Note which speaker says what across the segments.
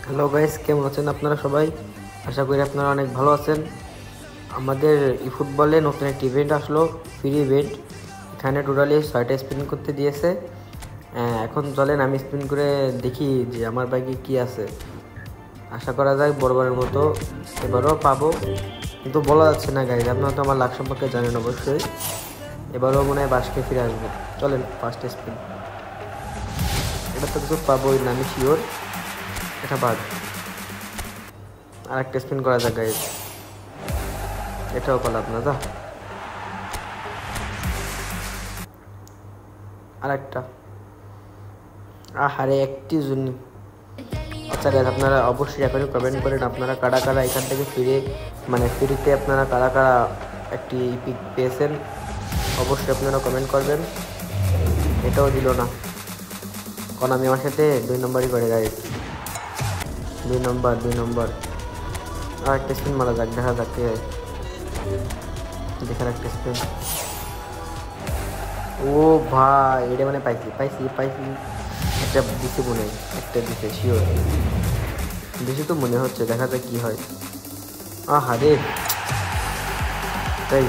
Speaker 1: Hello guys, কেমন আছেন আপনারা সবাই? আশা করি আপনারা অনেক ভালো আছেন। আমাদের ফুটবলে নতুন একটি ইভেন্ট আসলো, ফ্রি ইভেন্ট। এখানে টোটালি 6টা স্পিন করতে দিয়েছে। এখন চলেন আমি স্পিন করে দেখি যে আমার বাইকে কি আছে। আশা করা যায় বরাবরের মতো এবারও পাবো, কিন্তু বলা যাচ্ছে না গাইস। আপনারা তো আমার লাক সম্পর্কে জানেন অবশ্যই। এবারও মনে হয় বাসকে ফিরে আসবো। চলেন ফার্স্ট স্পিন। এটা তো কিছু পাবোই না, আমি শিওর। এটা বাদ। আর একটা স্পিন করা যাক গাইস। এটাও পালাম না। যা আর একটা। আহারে, একটি জন্য। আচ্ছা গাইস, আপনারা অবশ্যই এখনই কমেন্ট করেন আপনারা কারা কারা এখান থেকে ফ্রিতে আপনারা কারা কারা একটি পিক পেয়েছেন। অবশ্যই আপনারা কমেন্ট করবেন। এটাও দিল না, কারণ আমি আমার সাথে 2 নম্বরই করে গাইস। 2 নম্বর। আর একটা স্পিন মারা যাক, দেখা যাক কে হয়। দেখার একটা স্পিন। ও ভাই, এটা মানে পাইছি। একটা দিতে মনে, একটা দিতে শিওর। বেশি তো মনে হচ্ছে, দেখা যাক কি হয়। আহারে তাই,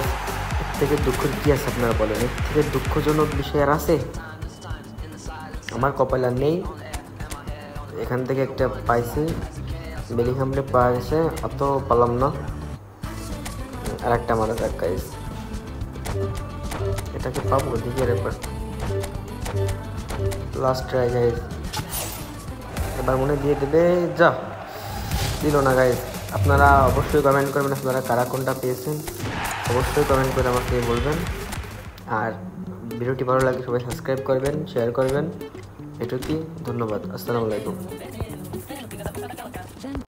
Speaker 1: এর থেকে দুঃখের কি আছে আপনারা বলেন? এর থেকে দুঃখজনক বিষয় আর আছে? আমার কপাল আর নেই। এখান থেকে একটা পাইছি, বেলিংহামে পাওয়া গেছে, অত পালাম না। আর একটা মারা যাক গাইস। এটাকে পাবো, দেখি আর একবার। লাস্ট ট্রাই গাইস, এবার মনে দিয়ে দেবে। যা, দিল না গাইস। আপনারা অবশ্যই কমেন্ট করবেন আপনারা কারা কোনটা পেয়েছেন। অবশ্যই কমেন্ট করে আমাকে বলবেন। আর ভিডিওটি ভালো লাগলে সবাই সাবস্ক্রাইব করবেন, শেয়ার করবেন। এটুকুই, ধন্যবাদ। আসসালামু আলাইকুম।